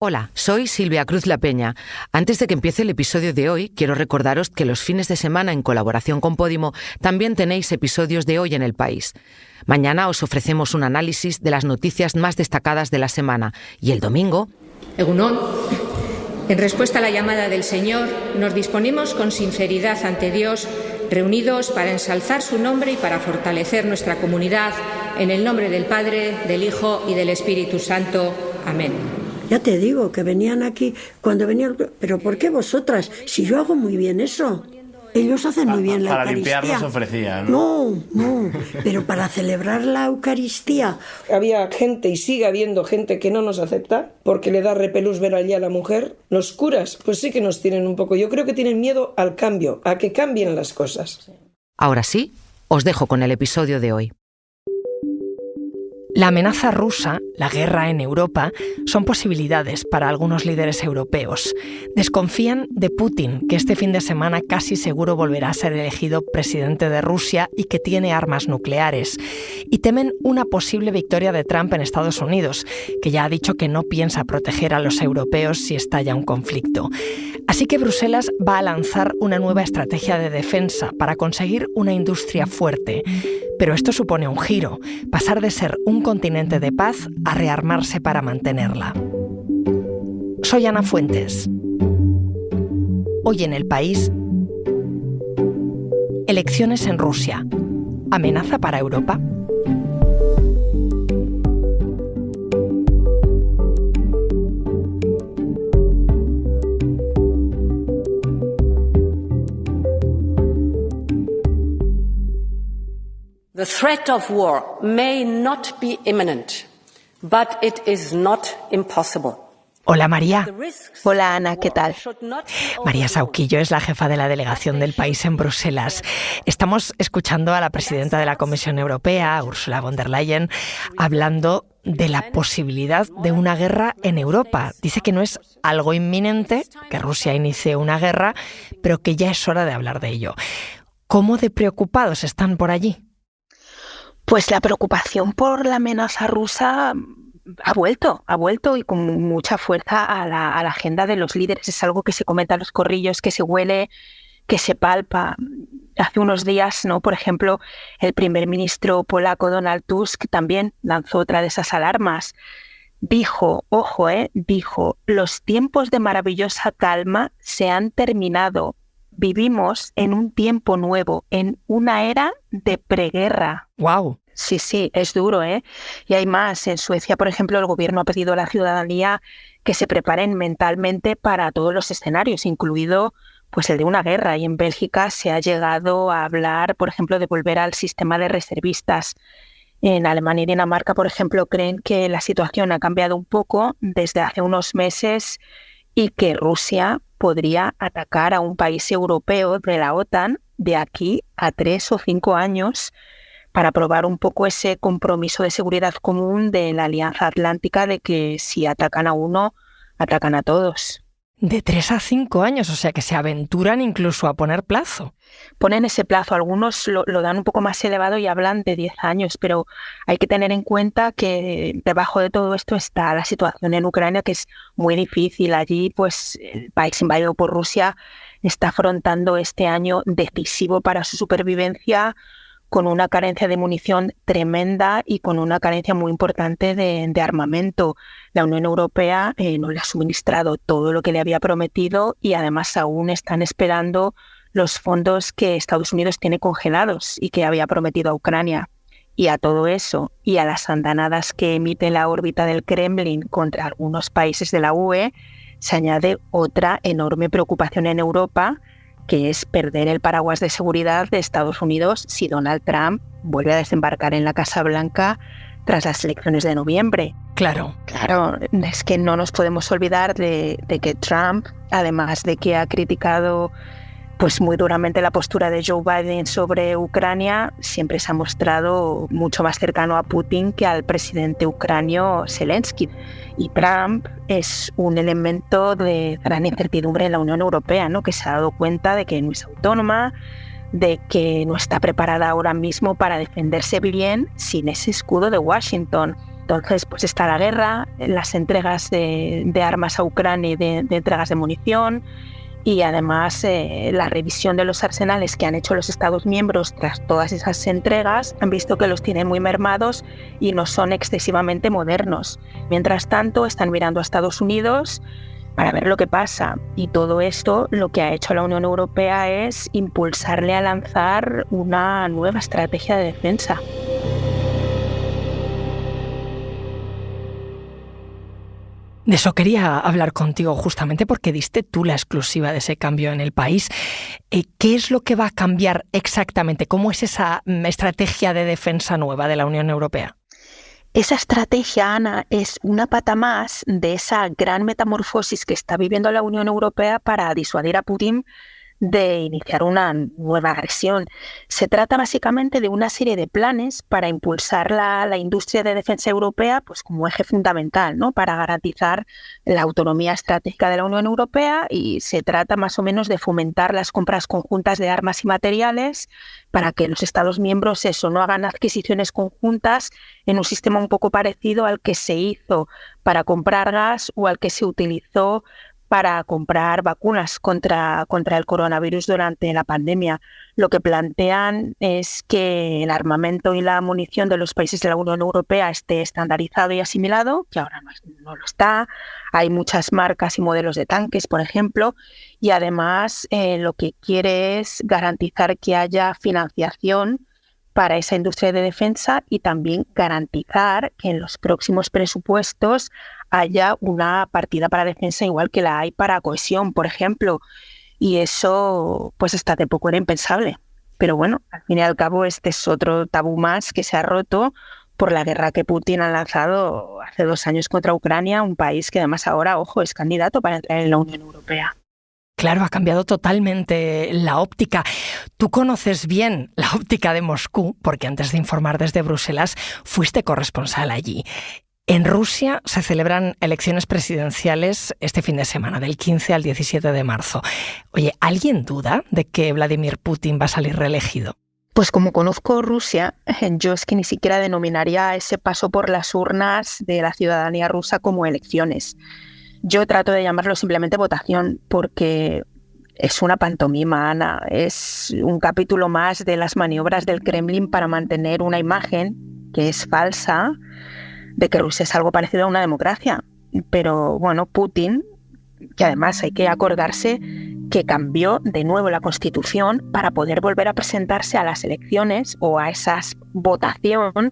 Hola, soy Silvia Cruz La Peña. Antes de que empiece el episodio de hoy, quiero recordaros que los fines de semana, en colaboración con Podimo, también tenéis episodios de Hoy en el País. Mañana os ofrecemos un análisis de las noticias más destacadas de la semana y el domingo... Egunon, en respuesta a la llamada del Señor, nos disponemos con sinceridad ante Dios, reunidos para ensalzar su nombre y para fortalecer nuestra comunidad, en el nombre del Padre, del Hijo y del Espíritu Santo. Amén. Ya te digo que venían aquí cuando venían... ¿Pero por qué vosotras? Si yo hago muy bien eso. Ellos hacen muy bien la Eucaristía. Para limpiar nos ofrecían, ¿no? No, pero para celebrar la Eucaristía. Había gente y sigue habiendo gente que no nos acepta porque le da repelús ver allí a la mujer. Los curas, pues sí que nos tienen un poco. Yo creo que tienen miedo al cambio, a que cambien las cosas. Ahora sí, os dejo con el episodio de hoy. La amenaza rusa, la guerra en Europa, son posibilidades para algunos líderes europeos. Desconfían de Putin, que este fin de semana casi seguro volverá a ser elegido presidente de Rusia y que tiene armas nucleares. Y temen una posible victoria de Trump en Estados Unidos, que ya ha dicho que no piensa proteger a los europeos si estalla un conflicto. Así que Bruselas va a lanzar una nueva estrategia de defensa para conseguir una industria fuerte. Pero esto supone un giro, pasar de ser un continente de paz a rearmarse para mantenerla. Soy Ana Fuentes. Hoy en El País, elecciones en Rusia. ¿Amenaza para Europa? The threat of war may not be imminent, but it is not impossible. Hola María. Hola Ana, ¿qué tal? María Sauquillo es la jefa de la delegación del País en Bruselas. Estamos escuchando a la presidenta de la Comisión Europea, Ursula von der Leyen, hablando de la posibilidad de una guerra en Europa. Dice que no es algo inminente, que Rusia inicie una guerra, pero que ya es hora de hablar de ello. ¿Cómo de preocupados están por allí? Pues la preocupación por la amenaza rusa ha vuelto y con mucha fuerza a la agenda de los líderes. Es algo que se comenta a los corrillos, que se huele, que se palpa. Hace unos días, ¿no? Por ejemplo, el primer ministro polaco Donald Tusk también lanzó otra de esas alarmas. Dijo, dijo, los tiempos de maravillosa calma se han terminado. Vivimos en un tiempo nuevo, en una era de preguerra. ¡Wow! Sí, es duro, ¿eh? Y hay más. En Suecia, por ejemplo, el gobierno ha pedido a la ciudadanía que se preparen mentalmente para todos los escenarios, incluido pues el de una guerra. Y en Bélgica se ha llegado a hablar, por ejemplo, de volver al sistema de reservistas. En Alemania y Dinamarca, por ejemplo, creen que la situación ha cambiado un poco desde hace unos meses y que Rusia podría atacar a un país europeo de la OTAN de aquí a 3 o 5 años para probar un poco ese compromiso de seguridad común de la Alianza Atlántica de que si atacan a uno, atacan a todos. De 3 a 5 años, o sea que se aventuran incluso a poner plazo. Ponen ese plazo, algunos lo dan un poco más elevado y hablan de 10 años, pero hay que tener en cuenta que debajo de todo esto está la situación en Ucrania, que es muy difícil. Allí, pues, el país invadido por Rusia está afrontando este año decisivo para su supervivencia, con una carencia de munición tremenda y con una carencia muy importante de armamento. La Unión Europea no le ha suministrado todo lo que le había prometido y además aún están esperando los fondos que Estados Unidos tiene congelados y que había prometido a Ucrania. Y a todo eso y a las andanadas que emite la órbita del Kremlin contra algunos países de la UE, se añade otra enorme preocupación en Europa, que es perder el paraguas de seguridad de Estados Unidos si Donald Trump vuelve a desembarcar en la Casa Blanca tras las elecciones de noviembre. Claro, es que no nos podemos olvidar de que Trump, además de que ha criticado pues muy duramente la postura de Joe Biden sobre Ucrania, siempre se ha mostrado mucho más cercano a Putin que al presidente ucranio Zelensky. Y Trump es un elemento de gran incertidumbre en la Unión Europea, ¿no? Que se ha dado cuenta de que no es autónoma, de que no está preparada ahora mismo para defenderse bien sin ese escudo de Washington. Entonces, pues está la guerra, las entregas de armas a Ucrania y de entregas de munición, y además la revisión de los arsenales que han hecho los Estados miembros tras todas esas entregas han visto que los tienen muy mermados y no son excesivamente modernos. Mientras tanto, están mirando a Estados Unidos para ver lo que pasa, y todo esto lo que ha hecho la Unión Europea es impulsarle a lanzar una nueva estrategia de defensa. De eso quería hablar contigo justamente porque diste tú la exclusiva de ese cambio en el país. ¿Qué es lo que va a cambiar exactamente? ¿Cómo es esa estrategia de defensa nueva de la Unión Europea? Esa estrategia, Ana, es una pata más de esa gran metamorfosis que está viviendo la Unión Europea para disuadir a Putin de iniciar una nueva agresión. Se trata básicamente de una serie de planes para impulsar la industria de defensa europea, pues como eje fundamental, ¿no?, para garantizar la autonomía estratégica de la Unión Europea, y se trata más o menos de fomentar las compras conjuntas de armas y materiales para que los Estados miembros no hagan adquisiciones conjuntas en un sistema un poco parecido al que se hizo para comprar gas o al que se utilizó para comprar vacunas contra el coronavirus durante la pandemia. Lo que plantean es que el armamento y la munición de los países de la Unión Europea esté estandarizado y asimilado, que ahora no lo está. Hay muchas marcas y modelos de tanques, por ejemplo, y además lo que quiere es garantizar que haya financiación para esa industria de defensa y también garantizar que en los próximos presupuestos haya una partida para defensa igual que la hay para cohesión, por ejemplo. Y eso, pues hasta hace poco era impensable. Pero bueno, al fin y al cabo este es otro tabú más que se ha roto por la guerra que Putin ha lanzado hace 2 años contra Ucrania, un país que además ahora, ojo, es candidato para entrar en la Unión Europea. Claro, ha cambiado totalmente la óptica. Tú conoces bien la óptica de Moscú, porque antes de informar desde Bruselas fuiste corresponsal allí. En Rusia se celebran elecciones presidenciales este fin de semana, del 15 al 17 de marzo. Oye, ¿alguien duda de que Vladimir Putin va a salir reelegido? Pues como conozco Rusia, yo es que ni siquiera denominaría ese paso por las urnas de la ciudadanía rusa como elecciones. Yo trato de llamarlo simplemente votación, porque es una pantomima, Ana. Es un capítulo más de las maniobras del Kremlin para mantener una imagen que es falsa de que Rusia es algo parecido a una democracia. Pero bueno, Putin, que además hay que acordarse que cambió de nuevo la Constitución para poder volver a presentarse a las elecciones o a esas votación,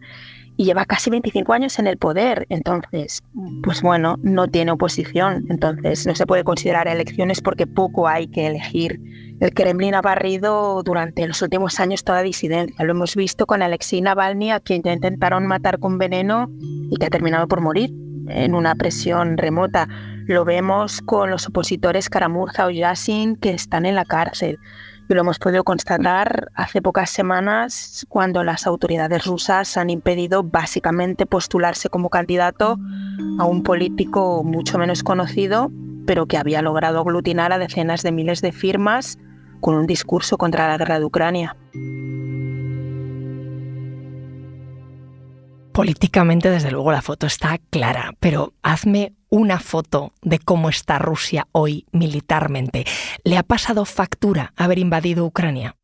y lleva casi 25 años en el poder. Entonces, pues bueno, no tiene oposición. Entonces no se puede considerar elecciones porque poco hay que elegir. El Kremlin ha barrido durante los últimos años toda disidencia. Lo hemos visto con Alexei Navalny, a quien ya intentaron matar con veneno y que ha terminado por morir en una prisión remota. Lo vemos con los opositores Karamurza o Yasin, que están en la cárcel. Y lo hemos podido constatar hace pocas semanas, cuando las autoridades rusas han impedido básicamente postularse como candidato a un político mucho menos conocido, pero que había logrado aglutinar a decenas de miles de firmas con un discurso contra la guerra de Ucrania. Políticamente, desde luego, la foto está clara, pero hazme una foto de cómo está Rusia hoy militarmente. ¿Le ha pasado factura haber invadido Ucrania?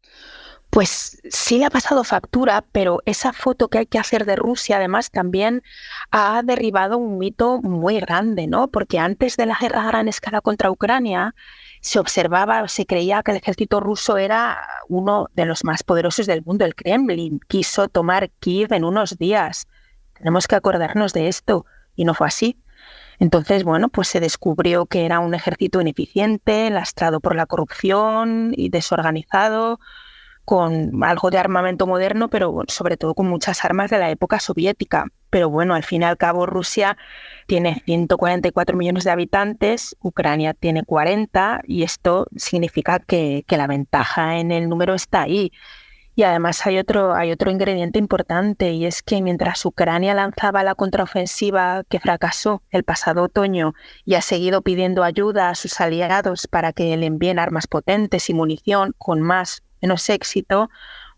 Pues sí le ha pasado factura, pero esa foto que hay que hacer de Rusia además también ha derribado un mito muy grande, ¿no? Porque antes de la guerra a gran escala contra Ucrania se observaba, se creía que el ejército ruso era uno de los más poderosos del mundo. El Kremlin quiso tomar Kiev en unos días. Tenemos que acordarnos de esto, y no fue así. Entonces, bueno, pues se descubrió que era un ejército ineficiente, lastrado por la corrupción y desorganizado, con algo de armamento moderno, pero sobre todo con muchas armas de la época soviética. Pero bueno, al fin y al cabo Rusia tiene 144 millones de habitantes, Ucrania tiene 40, y esto significa que la ventaja en el número está ahí. Y además hay otro ingrediente importante, y es que mientras Ucrania lanzaba la contraofensiva que fracasó el pasado otoño y ha seguido pidiendo ayuda a sus aliados para que le envíen armas potentes y munición con más o menos éxito,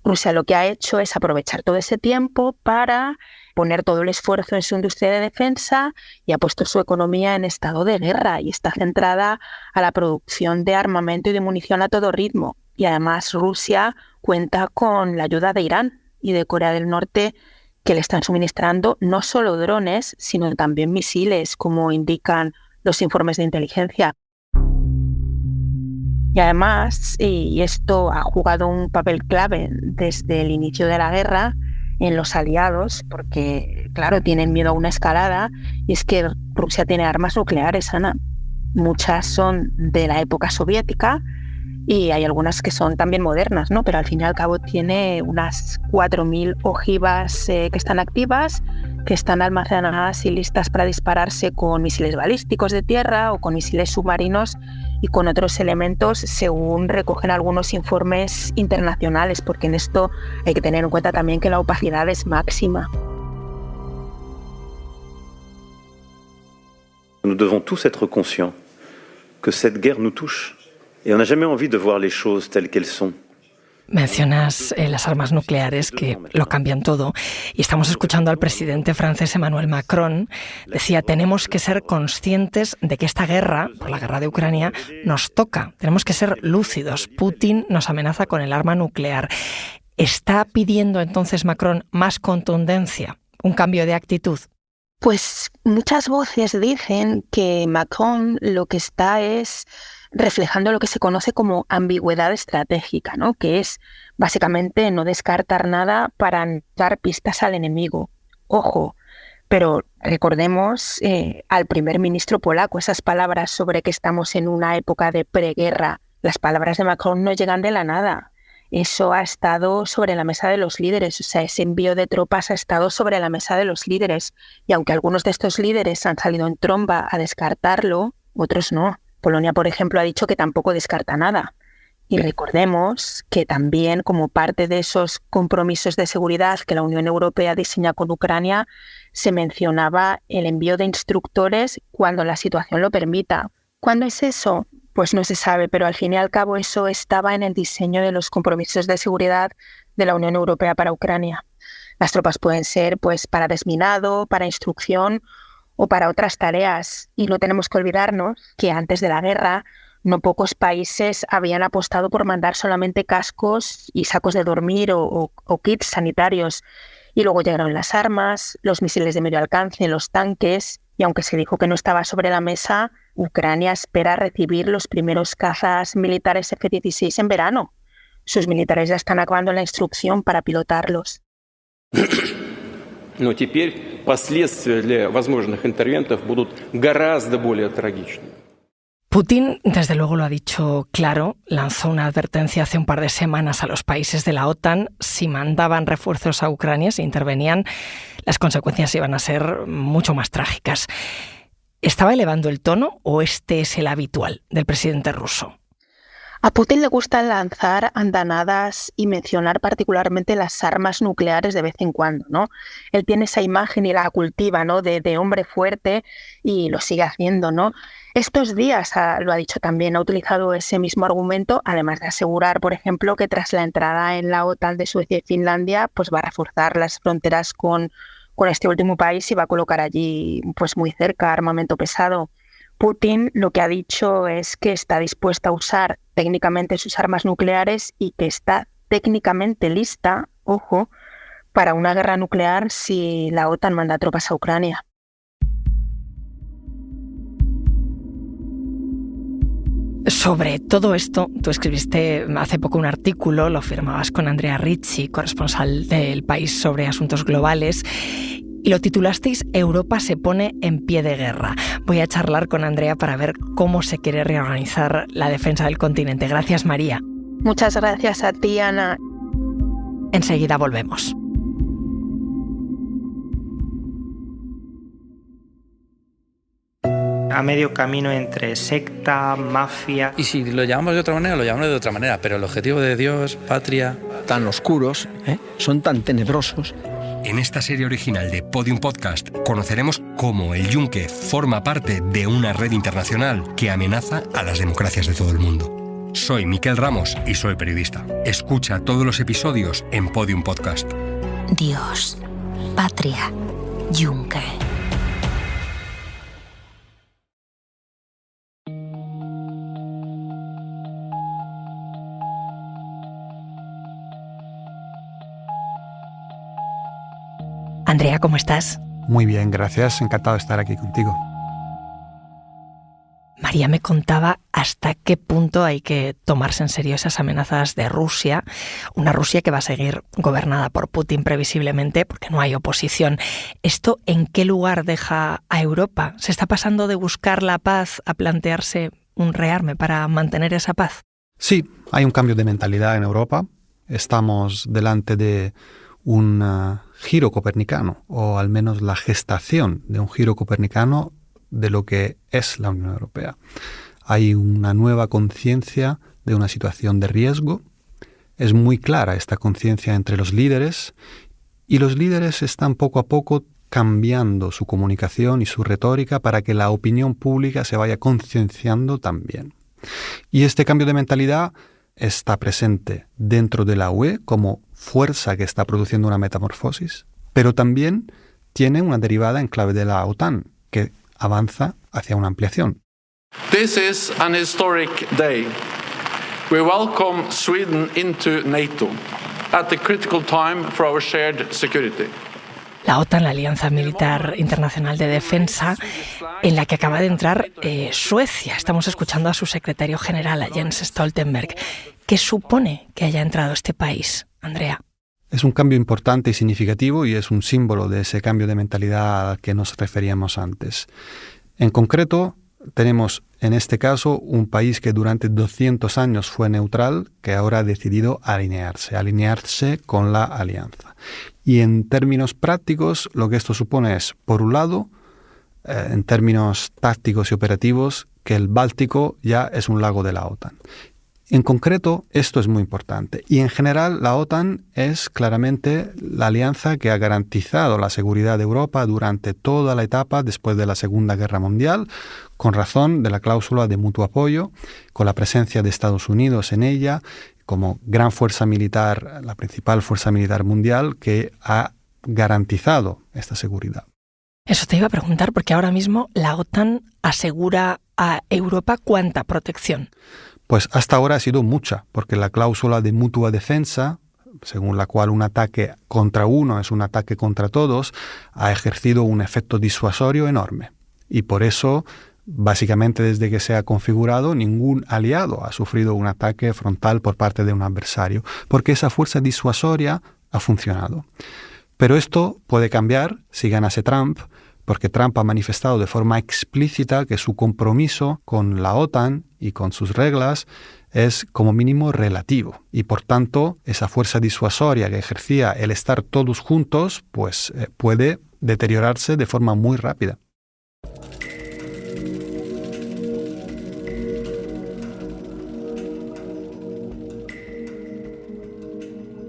Rusia lo que ha hecho es aprovechar todo ese tiempo para poner todo el esfuerzo en su industria de defensa y ha puesto su economía en estado de guerra y está centrada a la producción de armamento y de munición a todo ritmo. Y además Rusia cuenta con la ayuda de Irán y de Corea del Norte, que le están suministrando no solo drones, sino también misiles, como indican los informes de inteligencia. Y además, y esto ha jugado un papel clave desde el inicio de la guerra en los aliados, porque, claro, tienen miedo a una escalada, y es que Rusia tiene armas nucleares, Ana. Muchas son de la época soviética y hay algunas que son también modernas, ¿no? Pero al fin y al cabo tiene unas 4.000 ojivas que están activas, que están almacenadas y listas para dispararse con misiles balísticos de tierra o con misiles submarinos y con otros elementos, según recogen algunos informes internacionales, porque en esto hay que tener en cuenta también que la opacidad es máxima. Nous devons tous être conscients que cette guerre nous touche et on n'a jamais envie de voir les choses telles qu'elles sont. Mencionas las armas nucleares que lo cambian todo y estamos escuchando al presidente francés Emmanuel Macron. Decía, tenemos que ser conscientes de que esta guerra, por la guerra de Ucrania, nos toca. Tenemos que ser lúcidos. Putin nos amenaza con el arma nuclear. ¿Está pidiendo entonces Macron más contundencia, un cambio de actitud? Pues muchas voces dicen que Macron lo que está es reflejando lo que se conoce como ambigüedad estratégica, ¿no? Que es básicamente no descartar nada para dar pistas al enemigo. Ojo, pero recordemos al primer ministro polaco, esas palabras sobre que estamos en una época de preguerra. Las palabras de Macron no llegan de la nada. Eso ha estado sobre la mesa de los líderes, o sea, ese envío de tropas ha estado sobre la mesa de los líderes. Y aunque algunos de estos líderes han salido en tromba a descartarlo, otros no. Polonia, por ejemplo, ha dicho que tampoco descarta nada. Y recordemos que también, como parte de esos compromisos de seguridad que la Unión Europea diseña con Ucrania, se mencionaba el envío de instructores cuando la situación lo permita. ¿Cuándo es eso? Pues no se sabe, pero al fin y al cabo eso estaba en el diseño de los compromisos de seguridad de la Unión Europea para Ucrania. Las tropas pueden ser pues para desminado, para instrucción o para otras tareas. Y no tenemos que olvidarnos que antes de la guerra no pocos países habían apostado por mandar solamente cascos y sacos de dormir o kits sanitarios. Y luego llegaron las armas, los misiles de medio alcance, los tanques, y aunque se dijo que no estaba sobre la mesa, Ucrania espera recibir los primeros cazas militares F-16 en verano. Sus militares ya están acabando la instrucción para pilotarlos. Но теперь последствия для возможных интервентов будут гораздо более трагичны. Putin, desde luego lo ha dicho claro, lanzó una advertencia hace un par de semanas a los países de la OTAN. Si mandaban refuerzos a Ucrania, si intervenían, las consecuencias iban a ser mucho más trágicas. ¿Estaba elevando el tono o este es el habitual del presidente ruso? A Putin le gusta lanzar andanadas y mencionar particularmente las armas nucleares de vez en cuando, ¿no? Él tiene esa imagen y la cultiva, ¿no? de hombre fuerte y lo sigue haciendo, ¿no? Estos días, lo ha dicho también, ha utilizado ese mismo argumento, además de asegurar, por ejemplo, que tras la entrada en la OTAN de Suecia y Finlandia, pues va a reforzar las fronteras con este último país y va a colocar allí, pues muy cerca, armamento pesado. Putin lo que ha dicho es que está dispuesto a usar técnicamente sus armas nucleares y que está técnicamente lista, ojo, para una guerra nuclear si la OTAN manda tropas a Ucrania. Sobre todo esto, tú escribiste hace poco un artículo, lo firmabas con Andrea Ricci, corresponsal del País sobre Asuntos Globales, y lo titulasteis Europa se pone en pie de guerra. Voy a charlar con Andrea para ver cómo se quiere reorganizar la defensa del continente. Gracias, María. Muchas gracias a ti, Ana. Enseguida volvemos. A medio camino entre secta, mafia... Y si lo llamamos de otra manera, lo llamamos de otra manera, pero el objetivo de Dios, patria... Tan oscuros, son tan tenebrosos... En esta serie original de Podium Podcast conoceremos cómo el Yunque forma parte de una red internacional que amenaza a las democracias de todo el mundo. Soy Miquel Ramos y soy periodista. Escucha todos los episodios en Podium Podcast. Dios patria, Juncker. Andrea, ¿cómo estás? Muy bien, gracias. Encantado de estar aquí contigo. María me contaba hasta qué punto hay que tomarse en serio esas amenazas de Rusia, una Rusia que va a seguir gobernada por Putin previsiblemente porque no hay oposición. ¿Esto en qué lugar deja a Europa? ¿Se está pasando de buscar la paz a plantearse un rearme para mantener esa paz? Sí, hay un cambio de mentalidad en Europa. Estamos delante de un giro copernicano, o al menos la gestación de un giro copernicano de lo que es la Unión Europea. Hay una nueva conciencia de una situación de riesgo. Es muy clara esta conciencia entre los líderes, y los líderes están poco a poco cambiando su comunicación y su retórica para que la opinión pública se vaya concienciando también. Y este cambio de mentalidad está presente dentro de la UE como fuerza que está produciendo una metamorfosis, pero también tiene una derivada en clave de la OTAN, que avanza hacia una ampliación. This is an historic day. We welcome Sweden into NATO at the critical time for our shared security. La OTAN, la Alianza Militar Internacional de Defensa, en la que acaba de entrar Suecia. Estamos escuchando a su secretario general, a Jens Stoltenberg. ¿Qué supone que haya entrado este país, Andrea? Es un cambio importante y significativo, y es un símbolo de ese cambio de mentalidad al que nos referíamos antes. En concreto, tenemos en este caso un país que durante 200 años fue neutral, que ahora ha decidido alinearse con la alianza. Y en términos prácticos, lo que esto supone es, por un lado, en términos tácticos y operativos, que el Báltico ya es un lago de la OTAN. En concreto, esto es muy importante. Y en general, la OTAN es claramente la alianza que ha garantizado la seguridad de Europa durante toda la etapa después de la Segunda Guerra Mundial, con razón de la cláusula de mutuo apoyo, con la presencia de Estados Unidos en ella, como gran fuerza militar, la principal fuerza militar mundial que ha garantizado esta seguridad. Eso te iba a preguntar, porque ahora mismo la OTAN asegura a Europa ¿cuánta protección? Pues hasta ahora ha sido mucha, porque la cláusula de mutua defensa, según la cual un ataque contra uno es un ataque contra todos, ha ejercido un efecto disuasorio enorme. Y por eso, básicamente desde que se ha configurado, ningún aliado ha sufrido un ataque frontal por parte de un adversario, porque esa fuerza disuasoria ha funcionado. Pero esto puede cambiar si ganase Trump, porque Trump ha manifestado de forma explícita que su compromiso con la OTAN y con sus reglas es como mínimo relativo, y por tanto esa fuerza disuasoria que ejercía el estar todos juntos pues puede deteriorarse de forma muy rápida.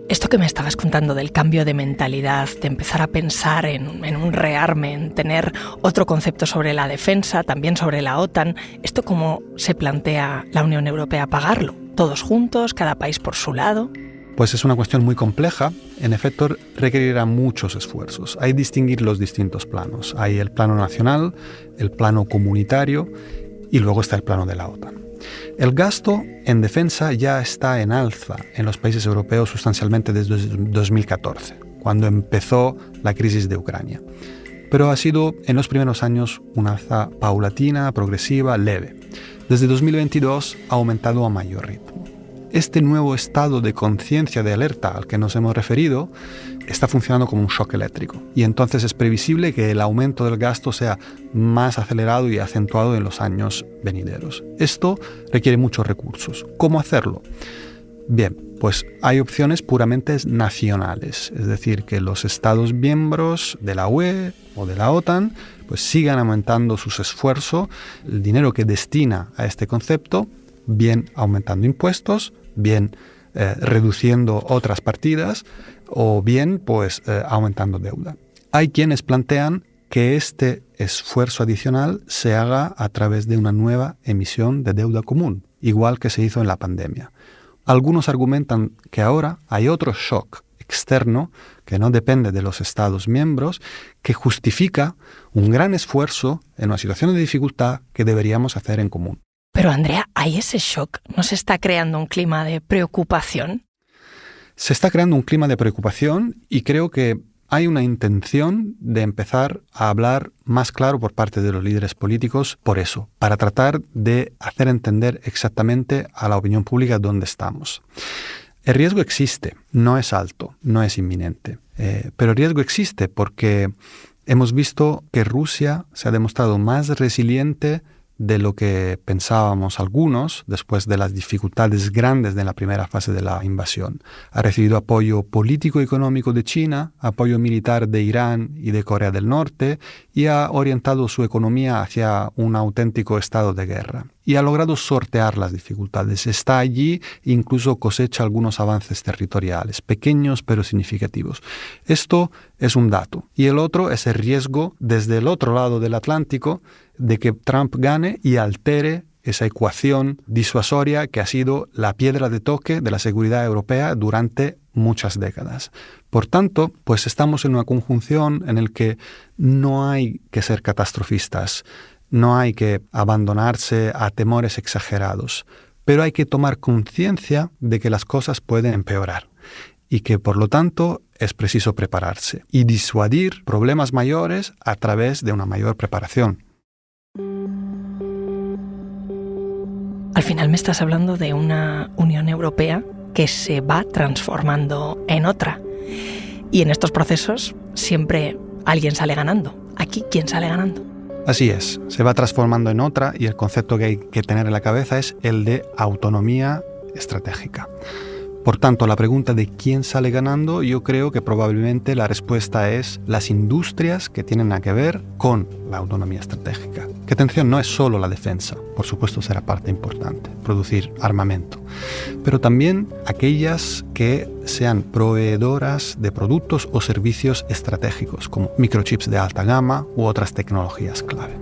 Esto que me estabas contando del cambio de mentalidad, de empezar a pensar en un rearme, en tener otro concepto sobre la defensa, también sobre la OTAN, ¿esto cómo se plantea la Unión Europea pagarlo? ¿Todos juntos, cada país por su lado? Pues es una cuestión muy compleja. En efecto, requerirá muchos esfuerzos. Hay que distinguir los distintos planos. Hay el plano nacional, el plano comunitario y luego está el plano de la OTAN. El gasto en defensa ya está en alza en los países europeos sustancialmente desde 2014, cuando empezó la crisis de Ucrania. Pero ha sido en los primeros años una alza paulatina, progresiva, leve. Desde 2022 ha aumentado a mayor ritmo. Este nuevo estado de conciencia de alerta al que nos hemos referido está funcionando como un shock eléctrico, y entonces es previsible que el aumento del gasto sea más acelerado y acentuado en los años venideros. Esto requiere muchos recursos. ¿Cómo hacerlo? Bien, pues hay opciones puramente nacionales, es decir, que los Estados miembros de la UE o de la OTAN pues sigan aumentando sus esfuerzos, el dinero que destina a este concepto, bien aumentando impuestos, bien reduciendo otras partidas, o bien pues aumentando deuda. Hay quienes plantean que este esfuerzo adicional se haga a través de una nueva emisión de deuda común, igual que se hizo en la pandemia. Algunos argumentan que ahora hay otro shock externo, que no depende de los Estados miembros, que justifica un gran esfuerzo en una situación de dificultad que deberíamos hacer en común. Pero Andrea, ¿hay ese shock? ¿No se está creando un clima de preocupación? Se está creando un clima de preocupación y creo que hay una intención de empezar a hablar más claro por parte de los líderes políticos por eso, para tratar de hacer entender exactamente a la opinión pública dónde estamos. El riesgo existe, no es alto, no es inminente, pero el riesgo existe porque hemos visto que Rusia se ha demostrado más resiliente de lo que pensábamos algunos después de las dificultades grandes de la primera fase de la invasión. Ha recibido apoyo político y económico de China, apoyo militar de Irán y de Corea del Norte y ha orientado su economía hacia un auténtico estado de guerra. Y ha logrado sortear las dificultades. Está allí e incluso cosecha algunos avances territoriales, pequeños pero significativos. Esto es un dato. Y el otro es el riesgo desde el otro lado del Atlántico de que Trump gane y altere esa ecuación disuasoria que ha sido la piedra de toque de la seguridad europea durante muchas décadas. Por tanto, pues estamos en una conjunción en la que no hay que ser catastrofistas. No hay que abandonarse a temores exagerados, pero hay que tomar conciencia de que las cosas pueden empeorar y que, por lo tanto, es preciso prepararse y disuadir problemas mayores a través de una mayor preparación. Al final me estás hablando de una Unión Europea que se va transformando en otra. Y en estos procesos siempre alguien sale ganando. Aquí, ¿quién sale ganando? Así es, se va transformando en otra y el concepto que hay que tener en la cabeza es el de autonomía estratégica. Por tanto, la pregunta de quién sale ganando, yo creo que probablemente la respuesta es las industrias que tienen que ver con la autonomía estratégica. Que atención, no es solo la defensa, por supuesto será parte importante, producir armamento, pero también aquellas que sean proveedoras de productos o servicios estratégicos, como microchips de alta gama u otras tecnologías clave.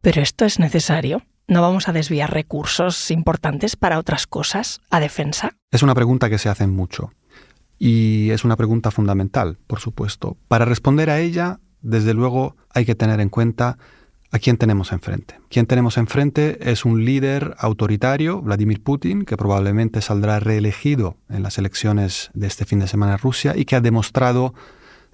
¿Pero esto es necesario? ¿No vamos a desviar recursos importantes para otras cosas, a defensa? Es una pregunta que se hace mucho y es una pregunta fundamental, por supuesto. Para responder a ella, desde luego, hay que tener en cuenta a quién tenemos enfrente. Quien tenemos enfrente es un líder autoritario, Vladimir Putin, que probablemente saldrá reelegido en las elecciones de este fin de semana en Rusia y que ha demostrado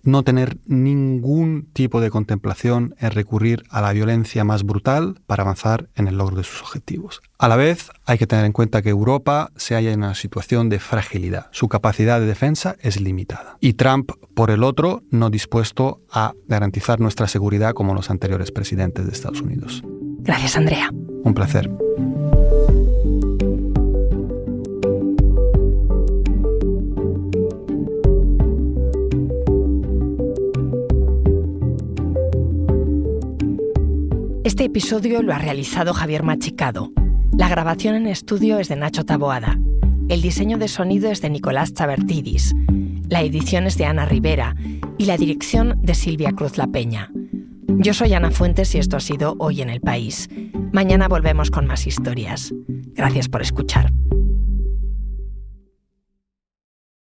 no tener ningún tipo de contemplación en recurrir a la violencia más brutal para avanzar en el logro de sus objetivos. A la vez, hay que tener en cuenta que Europa se halla en una situación de fragilidad. Su capacidad de defensa es limitada. Y Trump, por el otro, no dispuesto a garantizar nuestra seguridad como los anteriores presidentes de Estados Unidos. Gracias, Andrea. Un placer. Este episodio lo ha realizado Javier Machicado. La grabación en estudio es de Nacho Taboada. El diseño de sonido es de Nicolás Chabertidis. La edición es de Ana Rivera y la dirección de Silvia Cruz La Peña. Yo soy Ana Fuentes y esto ha sido Hoy en el País. Mañana volvemos con más historias. Gracias por escuchar.